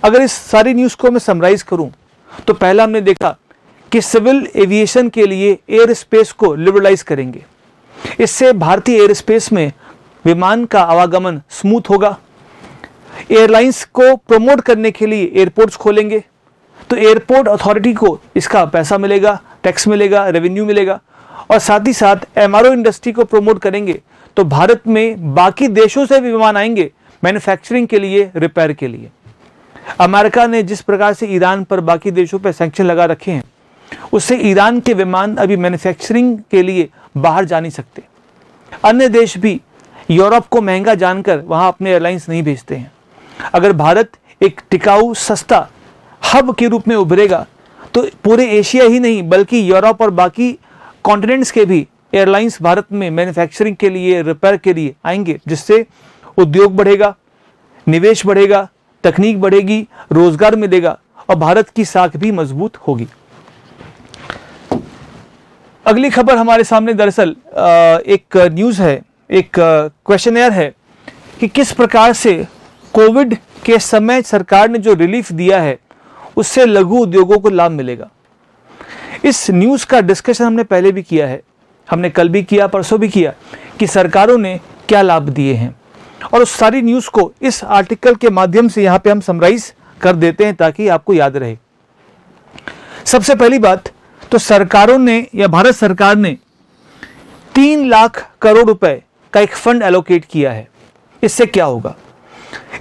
अगर इस सारी न्यूज़ को मैं समराइज करूं तो पहला हमने देखा कि सिविल एविएशन के लिए एयर स्पेस को लिबरलाइज करेंगे। इससे भारतीय एयर स्पेस में विमान का आवागमन स्मूथ होगा। एयरलाइंस को प्रमोट करने के लिए एयरपोर्ट्स खोलेंगे तो एयरपोर्ट अथॉरिटी को इसका पैसा मिलेगा, टैक्स मिलेगा, रेवेन्यू मिलेगा। और साथ ही साथ एमआरओ इंडस्ट्री को प्रमोट करेंगे तो भारत में बाकी देशों से भी विमान आएंगे मैन्युफैक्चरिंग के लिए, रिपेयर के लिए। अमेरिका ने जिस प्रकार से ईरान पर बाकी देशों पर सैंक्शन लगा रखे हैं, उससे ईरान के विमान अभी मैन्युफैक्चरिंग के लिए बाहर जा नहीं सकते। अन्य देश भी यूरोप को महंगा जानकर वहां अपने एयरलाइंस नहीं भेजते हैं। अगर भारत एक टिकाऊ, सस्ता हब के रूप में उभरेगा तो पूरे एशिया ही नहीं बल्कि यूरोप और बाकी कॉन्टिनेंट्स के भी एयरलाइंस भारत में मैन्युफैक्चरिंग के लिए, रिपेयर के लिए आएंगे, जिससे उद्योग बढ़ेगा, निवेश बढ़ेगा, तकनीक बढ़ेगी, रोजगार मिलेगा और भारत की साख भी मजबूत होगी। अगली खबर हमारे सामने दरअसल एक न्यूज़ है, एक क्वेश्चनर है कि किस प्रकार से कोविड के समय सरकार ने जो रिलीफ दिया है उससे लघु उद्योगों को लाभ मिलेगा। इस न्यूज़ का डिस्कशन हमने पहले भी किया है, हमने कल भी किया, परसों भी किया कि सरकारों ने क्या लाभ दिए हैं, और उस सारी न्यूज़ को इस आर्टिकल के माध्यम से यहाँ पे हम समराइज कर देते हैं ताकि आपको याद रहे। सबसे पहली बात तो सरकारों ने या भारत सरकार ने 3 लाख करोड़ रुपए का एक फंड एलोकेट किया है। इससे क्या होगा?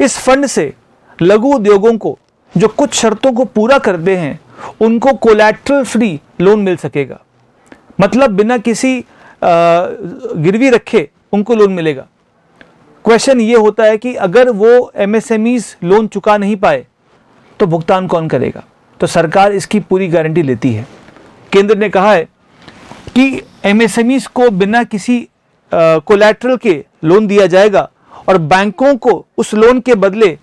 इस फंड से लघु उद्योगों को जो कुछ शर्तों को पूरा करते हैं उनको कोलैटरल फ्री लोन मिल सकेगा, मतलब बिना किसी गिरवी रखे उनको लोन मिलेगा। क्वेश्चन ये होता है कि अगर वो एमएसएमईज लोन चुका नहीं पाए तो भुगतान कौन करेगा? तो सरकार इसकी पूरी गारंटी लेती है। केंद्र ने कहा है कि एमएसएमईज को बिना किसी कोलैटरल के लोन दिया जाएगा और बैंकों को उस लोन के बदले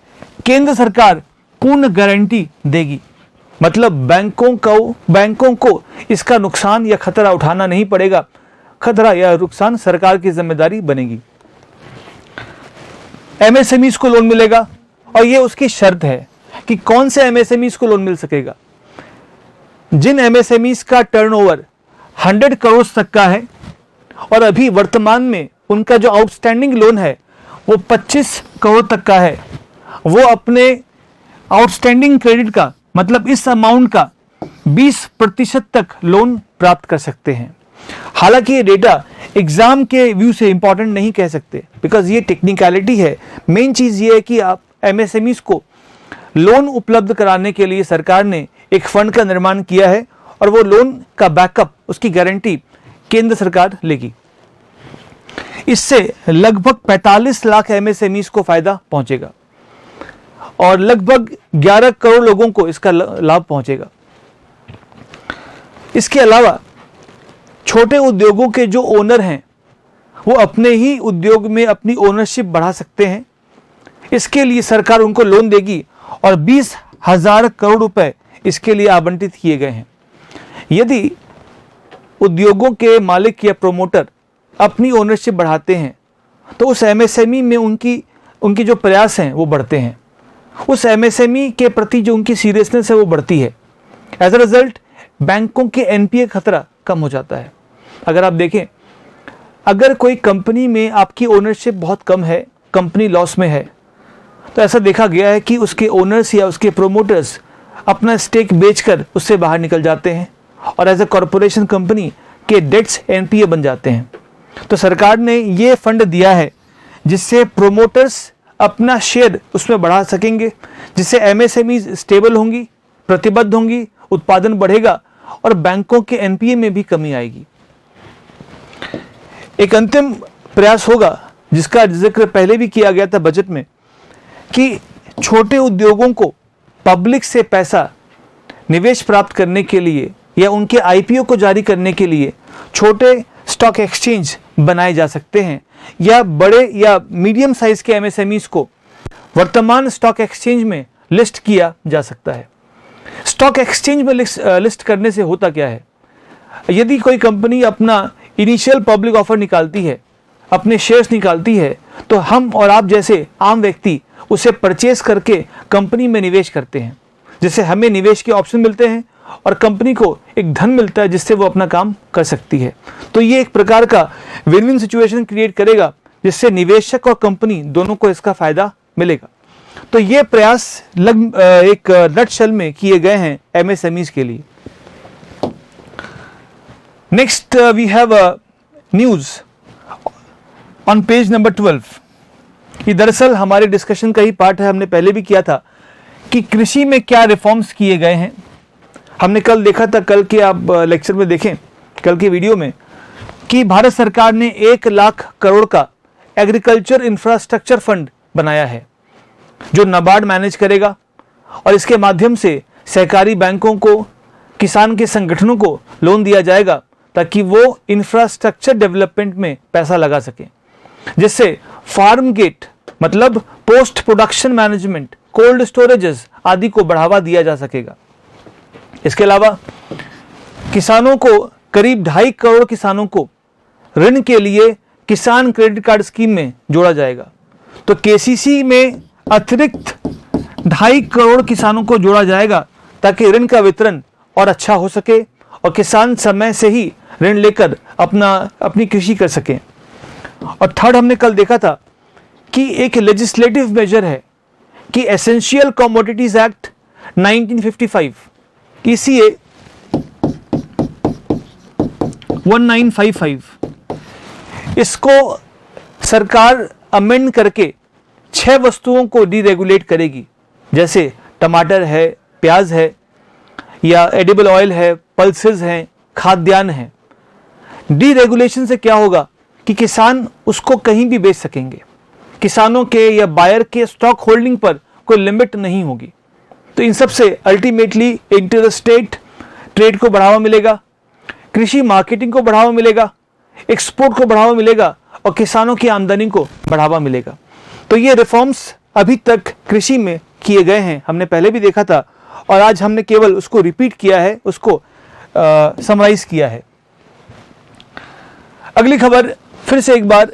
केंद्र सरकार पूर्ण गारंटी देगी। मतलब बैंकों को इसका नुकसान या खतरा उठाना नहीं पड़ेगा, खतरा या नुकसान सरकार की जिम्मेदारी बनेगी। एमएसएमईज को लोन मिलेगा और ये उसकी शर्त है कि कौन से एमएसएमईज को लोन मिल सकेगा। जिन एमएसएमईज का टर्नओवर 100 करोड़ तक का है और अभी वर्तमान में उनका जो आउटस्टैंडिंग लोन है वो 25 करोड़ तक का है, वो अपने आउटस्टैंडिंग क्रेडिट का मतलब इस अमाउंट का 20% तक लोन प्राप्त कर सकते हैं। हालांकि ये डेटा एग्जाम के व्यू से इंपॉर्टेंट नहीं कह सकते, बिकॉज ये टेक्निकलिटी है। मेन चीज ये है कि आप एमएसएमईज को लोन उपलब्ध कराने के लिए सरकार ने एक फंड का निर्माण किया है और वो लोन का बैकअप, उसकी गारंटी केंद्र सरकार लेगी। इससे लगभग 45 लाख एमएसएमईज को फायदा पहुंचेगा और लगभग 11 करोड़ लोगों को इसका लाभ पहुंचेगा। इसके अलावा छोटे उद्योगों के जो ओनर हैं वो अपने ही उद्योग में अपनी ओनरशिप बढ़ा सकते हैं। इसके लिए सरकार उनको लोन देगी और 20,000 करोड़ रुपए इसके लिए आवंटित किए गए हैं। यदि उद्योगों के मालिक या प्रोमोटर अपनी ओनरशिप बढ़ाते हैं तो उस एमएसएमई में उनकी जो प्रयास हैं वो बढ़ते हैं, उस एमएसएमई के प्रति जो उनकी सीरियसनेस है वो बढ़ती है। एज अ रिजल्ट बैंकों के एनपीए खतरा कम हो जाता है। अगर आप देखें, अगर कोई कंपनी में आपकी ओनरशिप बहुत कम है, कंपनी लॉस में है, तो ऐसा देखा गया है कि उसके ओनर्स या उसके प्रोमोटर्स अपना स्टेक बेचकर उससे बाहर निकल जाते हैं और एज अ कॉरपोरेशन कंपनी के डेट्स एनपीए बन जाते हैं। तो सरकार ने ये फंड दिया है जिससे प्रोमोटर्स अपना शेयर उसमें बढ़ा सकेंगे, जिससे एमएसएमईज स्टेबल होंगी, प्रतिबद्ध होंगी, उत्पादन बढ़ेगा और बैंकों के एनपीए में भी कमी आएगी। एक अंतिम प्रयास होगा जिसका जिक्र पहले भी किया गया था बजट में कि छोटे उद्योगों को पब्लिक से पैसा निवेश प्राप्त करने के लिए या उनके आईपीओ को जारी करने के लिए छोटे स्टॉक एक्सचेंज बनाए जा सकते हैं या बड़े या मीडियम साइज के एमएसएमईज को वर्तमान स्टॉक एक्सचेंज में लिस्ट किया जा सकता है। स्टॉक एक्सचेंज में लिस्ट करने से होता क्या है, यदि कोई कंपनी अपना इनिशियल पब्लिक ऑफर निकालती है, अपने शेयर्स निकालती है, तो हम और आप जैसे आम व्यक्ति उसे परचेस करके कंपनी में निवेश करते हैं, जिससे हमें निवेश के ऑप्शन मिलते हैं और कंपनी को एक धन मिलता है जिससे वो अपना काम कर सकती है। तो ये एक प्रकार का विन विन सिचुएशन क्रिएट करेगा, जिससे निवेशक और कंपनी दोनों को इसका फायदा मिलेगा। तो ये प्रयास एक नटशेल में किए गए हैं एमएसएमईज के लिए। Next we have a news on page number 12। ये दरअसल हमारे डिस्कशन का ही पार्ट है, हमने पहले भी किया था कि कृषि में क्या रिफॉर्म्स किए गए हैं। हमने कल देखा था, कल के आप लेक्चर में देखें, कल की वीडियो में, कि भारत सरकार ने 1 लाख करोड़ का एग्रीकल्चर इंफ्रास्ट्रक्चर फंड बनाया है जो नाबार्ड मैनेज करेगा, और इसके माध्यम से सहकारी बैंकों को, किसान के संगठनों को लोन दिया जाएगा ताकि वो इंफ्रास्ट्रक्चर डेवलपमेंट में पैसा लगा सकें, जिससे फार्म गेट मतलब post production management, cold storages आदि को बढ़ावा दिया जा सकेगा। इसके अलावा किसानों को, करीब 2.5 करोड़ किसानों को ऋण के लिए किसान क्रेडिट कार्ड स्कीम में जोड़ा जाएगा। तो केसीसी में अतिरिक्त 2.5 करोड़ किसानों को जोड़ा जाएगा ताकि ऋण का वितरण और अच्छा हो सके और किसान समय से ही ऋण लेकर अपनी कृषि कर सकें। और थर्ड, हमने कल देखा था कि एक लेजिस्लेटिव मेजर है कि एसेंशियल कमोडिटीज एक्ट 1955 ECA 1955, इसको सरकार अमेंड करके 6 वस्तुओं को डीरेगुलेट करेगी, जैसे टमाटर है, प्याज है, या एडिबल ऑयल है, पल्सेस हैं, खाद्यान्न है। डीरेगुलेशन से क्या होगा कि किसान उसको कहीं भी बेच सकेंगे, किसानों के या बायर के स्टॉक होल्डिंग पर कोई लिमिट नहीं होगी। तो इन सब से अल्टीमेटली इंटर स्टेट ट्रेड को बढ़ावा मिलेगा, कृषि मार्केटिंग को बढ़ावा मिलेगा, एक्सपोर्ट को बढ़ावा मिलेगा और किसानों की आमदनी को बढ़ावा मिलेगा। तो ये रिफॉर्म्स अभी तक कृषि में किए गए हैं, हमने पहले भी देखा था और आज हमने केवल उसको रिपीट किया है, उसको समराइज किया है। अगली खबर फिर से एक बार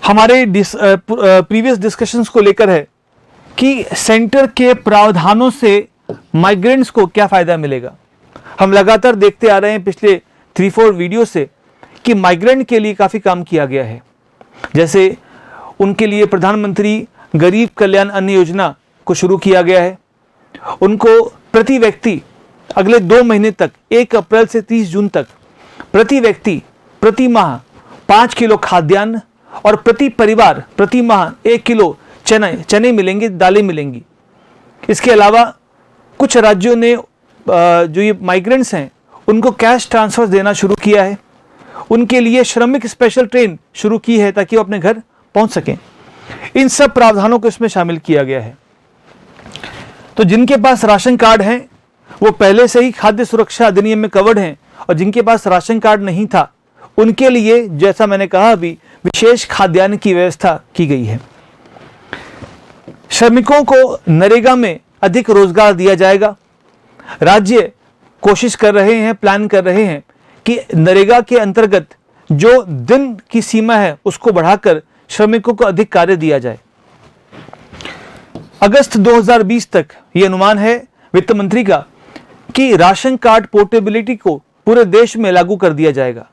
हमारे प्रीवियस डिस्कशंस को लेकर है कि सेंटर के प्रावधानों से माइग्रेंट्स को क्या फायदा मिलेगा। हम लगातार देखते आ रहे हैं पिछले 3-4 वीडियो से कि माइग्रेंट के लिए काफ़ी काम किया गया है। जैसे उनके लिए प्रधानमंत्री गरीब कल्याण अन्न योजना को शुरू किया गया है। उनको प्रति व्यक्ति अगले 2 महीने तक 1 अप्रैल से 30 जून तक प्रति व्यक्ति प्रति माह 5 किलो खाद्यान्न और प्रति परिवार प्रति माह 1 किलो चने मिलेंगे, दालें मिलेंगी। इसके अलावा कुछ राज्यों ने जो ये माइग्रेंट्स हैं उनको कैश ट्रांसफर देना शुरू किया है। उनके लिए श्रमिक स्पेशल ट्रेन शुरू की है ताकि वो अपने घर पहुंच सकें। इन सब प्रावधानों को इसमें शामिल किया गया है। तो जिनके पास राशन कार्ड हैं वो पहले से ही खाद्य सुरक्षा अधिनियम में कवर्ड हैं, और जिनके पास राशन कार्ड नहीं था उनके लिए, जैसा मैंने कहा अभी, विशेष खाद्यान्न की व्यवस्था की गई है। श्रमिकों को नरेगा में अधिक रोजगार दिया जाएगा। राज्य कोशिश कर रहे हैं, प्लान कर रहे हैं कि नरेगा के अंतर्गत जो दिन की सीमा है उसको बढ़ाकर श्रमिकों को अधिक कार्य दिया जाए। अगस्त 2020 तक यह अनुमान है वित्त मंत्री का कि राशन कार्ड पोर्टेबिलिटी को पूरे देश में लागू कर दिया जाएगा।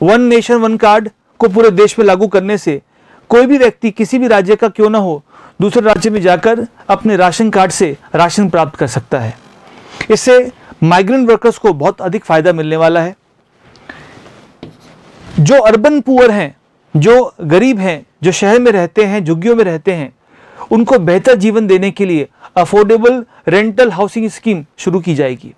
वन नेशन वन कार्ड को पूरे देश में लागू करने से कोई भी व्यक्ति किसी भी राज्य का क्यों ना हो दूसरे राज्य में जाकर अपने राशन कार्ड से राशन प्राप्त कर सकता है। इससे माइग्रेंट वर्कर्स को बहुत अधिक फायदा मिलने वाला है। जो अर्बन पुअर हैं, जो गरीब हैं, जो शहर में रहते हैं, झुग्गियों में रहते हैं, उनको बेहतर जीवन देने के लिए अफोर्डेबल रेंटल हाउसिंग स्कीम शुरू की जाएगी।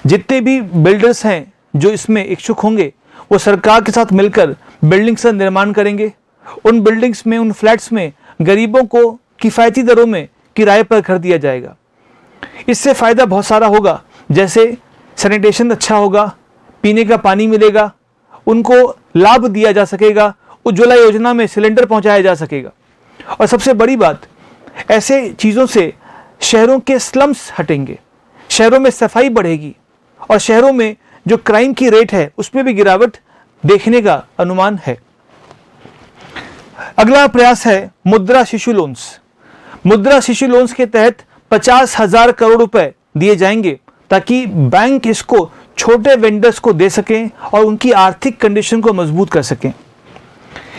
जितने भी बिल्डर्स हैं जो इसमें इच्छुक होंगे वो सरकार के साथ मिलकर बिल्डिंग्स का निर्माण करेंगे। उन बिल्डिंग्स में, उन फ्लैट्स में गरीबों को किफ़ायती दरों में किराए पर घर दिया जाएगा। इससे फ़ायदा बहुत सारा होगा, जैसे सैनिटेशन अच्छा होगा, पीने का पानी मिलेगा, उनको लाभ दिया जा सकेगा, उज्ज्वला योजना में सिलेंडर पहुंचाया जा सकेगा। और सबसे बड़ी बात, ऐसे चीज़ों से शहरों के स्लम्स हटेंगे, शहरों में सफाई बढ़ेगी और शहरों में जो क्राइम की रेट है उसमें भी गिरावट देखने का अनुमान है। अगला प्रयास है मुद्रा शिशु लोन्स। मुद्रा शिशु लोन्स के तहत 50,000 करोड़ रुपए दिए जाएंगे ताकि बैंक इसको छोटे वेंडर्स को दे सकें और उनकी आर्थिक कंडीशन को मजबूत कर सकें।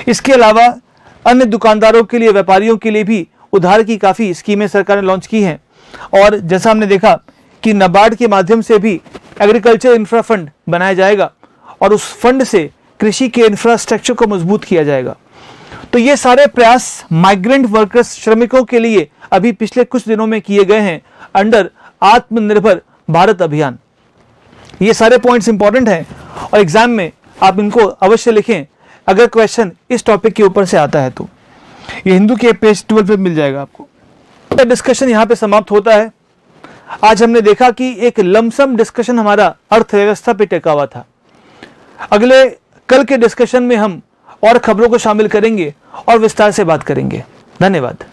इसके अलावा अन्य दुकानदारों के लिए, व्यापारियों के लिए भी उधार की काफ़ी स्कीमें सरकार ने लॉन्च की हैं। और जैसा हमने देखा कि नाबार्ड के माध्यम से भी एग्रीकल्चर इंफ्रा फंड बनाया जाएगा और उस फंड से कृषि के इंफ्रास्ट्रक्चर को मजबूत किया जाएगा। तो ये सारे प्रयास माइग्रेंट वर्कर्स, श्रमिकों के लिए अभी पिछले कुछ दिनों में किए गए हैं अंडर आत्मनिर्भर भारत अभियान। ये सारे पॉइंट्स इंपॉर्टेंट हैं और एग्जाम में आप इनको अवश्य लिखें अगर क्वेश्चन इस टॉपिक के ऊपर से आता है तो। ये हिंदू के पेज 12 पे मिल जाएगा आपको। डिस्कशन यहाँ पे समाप्त होता है। आज हमने देखा कि एक लमसम डिस्कशन हमारा अर्थव्यवस्था पे टिका हुआ था। कल के डिस्कशन में हम और खबरों को शामिल करेंगे और विस्तार से बात करेंगे। धन्यवाद।